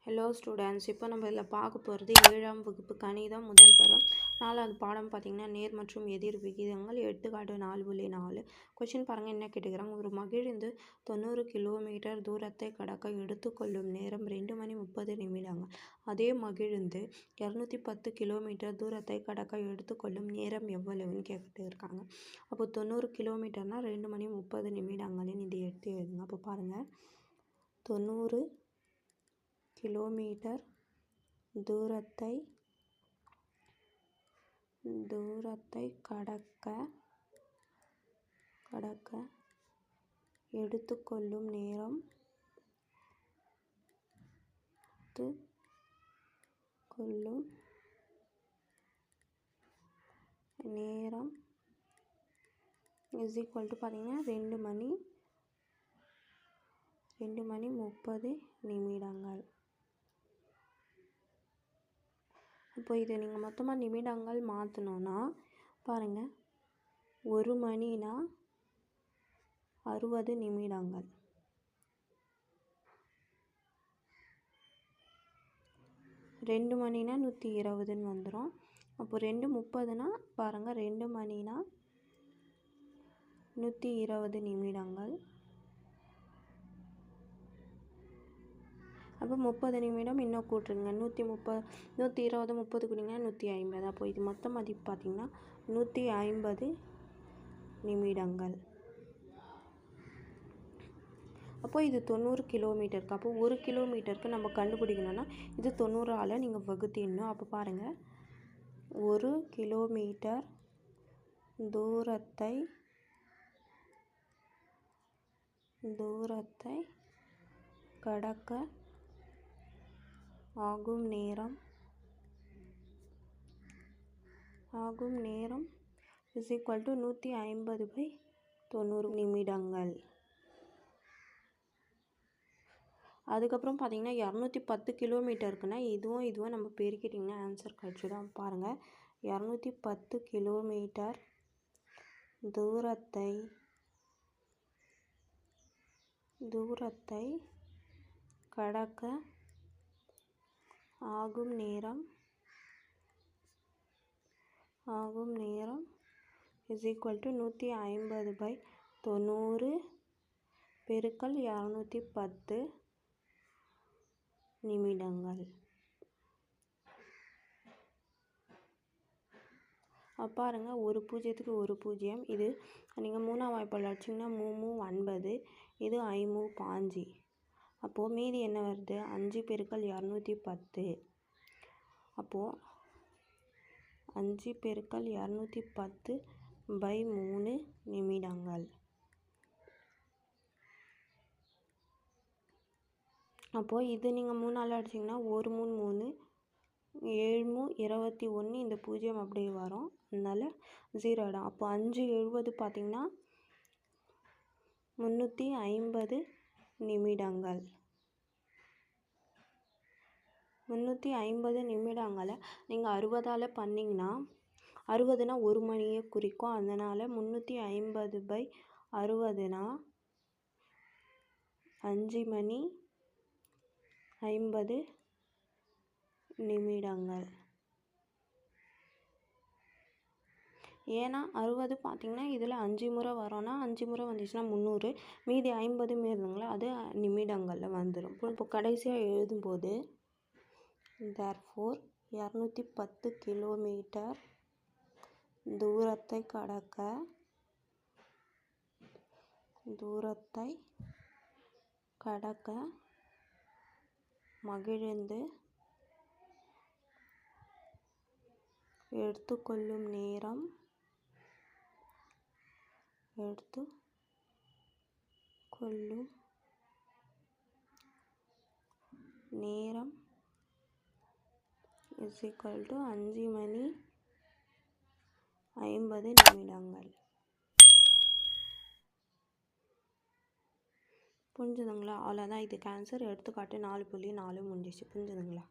Hello students, இப்போ நம்ம இதில் பார்க்க போகிறது 7ஆம் வகுப்பு கணிதம் முதல் பருவம் 4வது பாடம் பார்த்திங்கன்னா நேர் மற்றும் எதிர் விகிதங்கள். எடுத்துக்காட்டு 4.4. கொஷின் பாருங்கள், என்ன கேட்டுக்கிறாங்க. ஒரு மகிழ்ந்து 90 கிலோமீட்டர் தூரத்தை கடக்க எடுத்துக்கொள்ளும் நேரம் 2 மணி 30 நிமிடங்கள். அதே மகிழ்ந்து 210 கிலோமீட்டர் தூரத்தை கடக்க எடுத்துக்கொள்ளும் நேரம் எவ்வளவுன்னு கேட்டுருக்காங்க. அப்போ 90 கிலோமீட்டர்னால் 2 மணி 30 நிமிடங்கள்னு இது எடுத்து எழுதுங்க. அப்போ பாருங்கள், 90 கிலோமீட்டர் தூரத்தை கடக்க எடுத்துக்கொள்ளும் நேரம் இஸ் ஈக்குவல் டு பார்த்தீங்கன்னா 2 மணி 30 நிமிடங்கள். இப்போ இதை நீங்கள் மொத்தமாக நிமிடங்கள் மாற்றணுன்னா பாருங்கள், 1 மணினா 60 நிமிடங்கள், 2 மணினா 120ன்னு வந்துடும். அப்போ 2:30னா பாருங்கள், 2 மணினா 120 நிமிடங்கள். அப்போ 30 நிமிடம் இன்னும் கூட்டுருங்க. 120 30 கூட்டிங்கன்னா 150. அப்போ இது மொத்த மதிப்பு பார்த்திங்கன்னா 150 நிமிடங்கள். அப்போ இது 90 கிலோமீட்டருக்கு. அப்போ 1 கிலோமீட்டருக்கு நம்ம கண்டுபிடிக்கணும்னா இது 90ஆல் நீங்கள் வகுத்திடணும். அப்போ பாருங்கள், 1 கிலோமீட்டர் தூரத்தை கடக்க ஆகும் நேரம் இஸ் ஈக்குவல் டு 150/90 நிமிடங்கள். அதுக்கப்புறம் பார்த்தீங்கன்னா 210 கிலோமீட்டருக்குன்னா இதுவும் நம்ம பெருக்கிட்டிங்கன்னா ஆன்சர் கிடச்சிடும். பாருங்கள், 210 கிலோமீட்டர் தூரத்தை கடக்க ஆகும் நேரம் இஸ் ஈக்குவல் டு 150/90 பெருக்கல் 210 நிமிடங்கள். பாருங்கள், ஒரு பூஜ்ஜியத்துக்கு ஒரு பூஜ்ஜியம். இது நீங்கள் 3ஆம் வாய்ப்பால் அடிச்சிங்கன்னா 3 9, இது 5 5. அப்போது மீதி என்ன வருது, 5 பெருக்கல் 210. அப்போது 5 பெருக்கல் 210/3 நிமிடங்கள். அப்போது இது நீங்கள் 3ஆல் அடிச்சிங்கன்னா 1 3 3, 7 21. இந்த பூஜ்ஜியம் அப்படியே வரும், அதனால் 0 ஆகிடும். அப்போ 5 70 பார்த்திங்கன்னா 350 நிமிடங்கள். 350 நிமிடங்களை நீங்கள் 60ஆல் பண்ணிங்கன்னா 60னா 1 மணியை குறிக்கும். அதனால் 350/60னா 5 மணி 50 நிமிடங்கள். ஏன்னா 60 பார்த்திங்கன்னா இதில் 5 முறை வரோன்னா 5 முறை வந்துச்சுன்னா 300, மீதி 50 இருந்துங்களா அது நிமிடங்களில் வந்துடும். இப்போ கடைசியாக எழுதும்போது therefore 210 கிலோமீட்டர் தூரத்தை கடக்க மகிழ்ந்து எடுத்துக்கொள்ளும் நேரம் இஸ் ஈக்குவல் டு 5 மணி 50 நிமிடங்கள். புரிஞ்சுதுங்களா? அவ்வளோதான் இதுக்கு ஆன்சர். எடுத்துக்காட்டு 4.4 முடிஞ்சிச்சு. புரிஞ்சுதுங்களா?